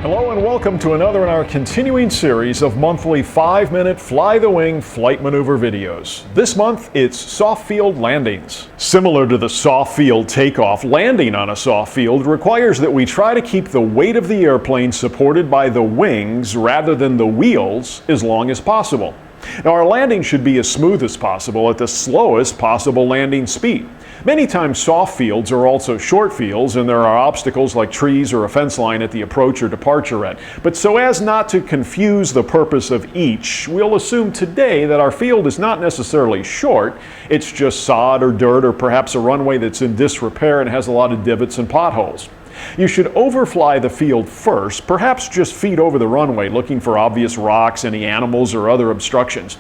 Hello and welcome to another in our continuing series of monthly 5-minute fly-the-wing flight maneuver videos. This month, it's soft field landings. Similar to the soft field takeoff, landing on a soft field requires that we try to keep the weight of the airplane supported by the wings rather than the wheels as long as possible. Now, our landing should be as smooth as possible at the slowest possible landing speed. Many times soft fields are also short fields and there are obstacles like trees or a fence line at the approach or departure end. But so as not to confuse the purpose of each, we'll assume today that our field is not necessarily short, it's just sod or dirt or perhaps a runway that's in disrepair and has a lot of divots and potholes. You should overfly the field first, perhaps just feet over the runway looking for obvious rocks, any animals, or other obstructions.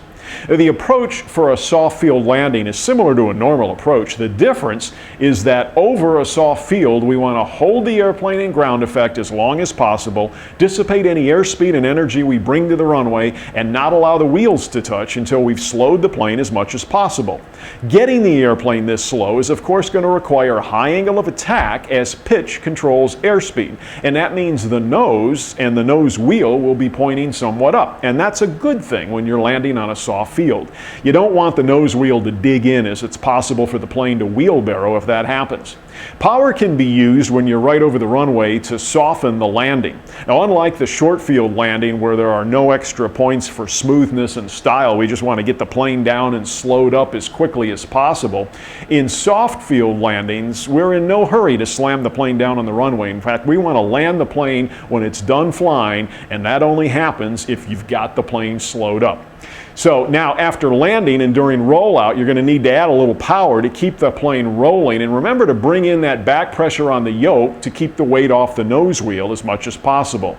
The approach for a soft field landing is similar to a normal approach. The difference is that over a soft field, we want to hold the airplane in ground effect as long as possible, dissipate any airspeed and energy we bring to the runway, and not allow the wheels to touch until we've slowed the plane as much as possible. Getting the airplane this slow is of course going to require a high angle of attack as pitch controls airspeed, and that means the nose and the nose wheel will be pointing somewhat up, and that's a good thing when you're landing on a soft field. You don't want the nose wheel to dig in, as it's possible for the plane to wheelbarrow if that happens. Power can be used when you're right over the runway to soften the landing. Now, unlike the short field landing where there are no extra points for smoothness and style, we just want to get the plane down and slowed up as quickly as possible. In soft field landings, we're in no hurry to slam the plane down on the runway. In fact, we want to land the plane when it's done flying, and that only happens if you've got the plane slowed up. So now after landing and during rollout, you're going to need to add a little power to keep the plane rolling, and remember to bring in that back pressure on the yoke to keep the weight off the nose wheel as much as possible.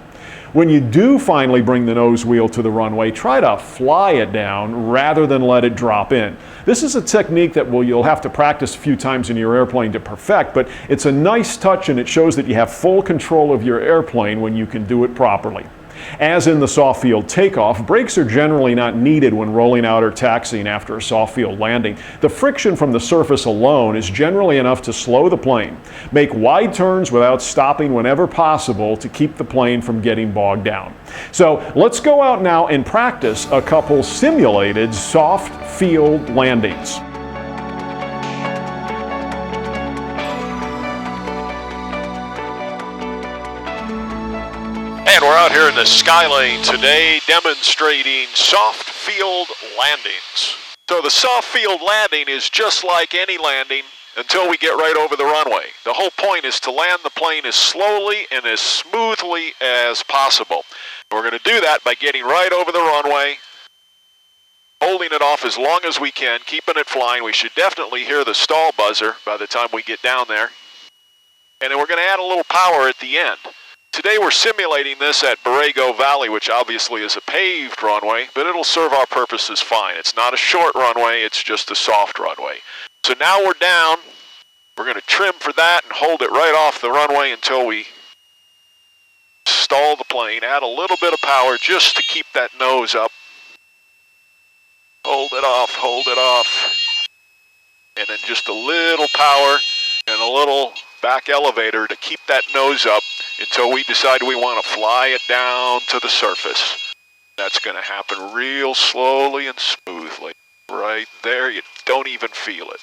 When you do finally bring the nose wheel to the runway, try to fly it down rather than let it drop in. This is a technique that you'll have to practice a few times in your airplane to perfect, but it's a nice touch and it shows that you have full control of your airplane when you can do it properly. As in the soft field takeoff, brakes are generally not needed when rolling out or taxiing after a soft field landing. The friction from the surface alone is generally enough to slow the plane. Make wide turns without stopping whenever possible to keep the plane from getting bogged down. So let's go out now and practice a couple simulated soft field landings. And we're out here in the Skylane today demonstrating soft field landings. So the soft field landing is just like any landing until we get right over the runway. The whole point is to land the plane as slowly and as smoothly as possible. We're going to do that by getting right over the runway, holding it off as long as we can, keeping it flying. We should definitely hear the stall buzzer by the time we get down there. And then we're going to add a little power at the end. Today we're simulating this at Borrego Valley, which obviously is a paved runway, but it'll serve our purposes fine. It's not a short runway, it's just a soft runway. So now we're down. We're going to trim for that and hold it right off the runway until we stall the plane. Add a little bit of power just to keep that nose up. Hold it off, and then just a little power and a little back elevator to keep that nose up until we decide we want to fly it down to the surface. That's going to happen real slowly and smoothly. Right there, you don't even feel it.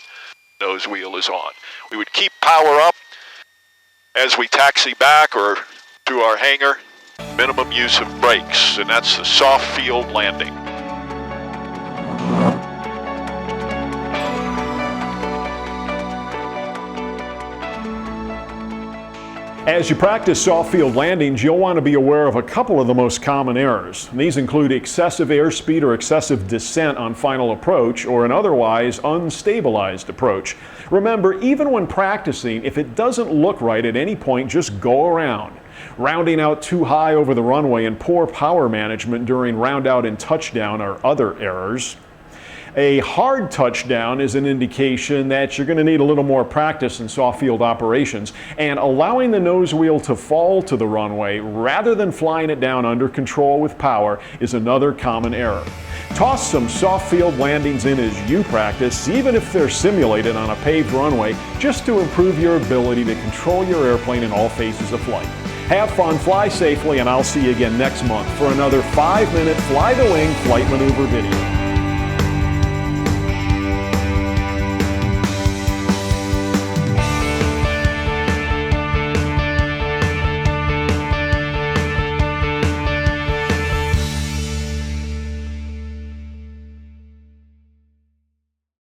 Nose wheel is on. We would keep power up as we taxi back or to our hangar. Minimum use of brakes, and that's the soft field landing. As you practice soft field landings, you'll want to be aware of a couple of the most common errors. These include excessive airspeed or excessive descent on final approach or an otherwise unstabilized approach. Remember, even when practicing, if it doesn't look right at any point, just go around. Rounding out too high over the runway and poor power management during round out and touchdown are other errors. A hard touchdown is an indication that you're going to need a little more practice in soft field operations, and allowing the nose wheel to fall to the runway rather than flying it down under control with power is another common error. Toss some soft field landings in as you practice, even if they're simulated on a paved runway, just to improve your ability to control your airplane in all phases of flight. Have fun, fly safely, and I'll see you again next month for another 5-minute fly the wing flight maneuver video.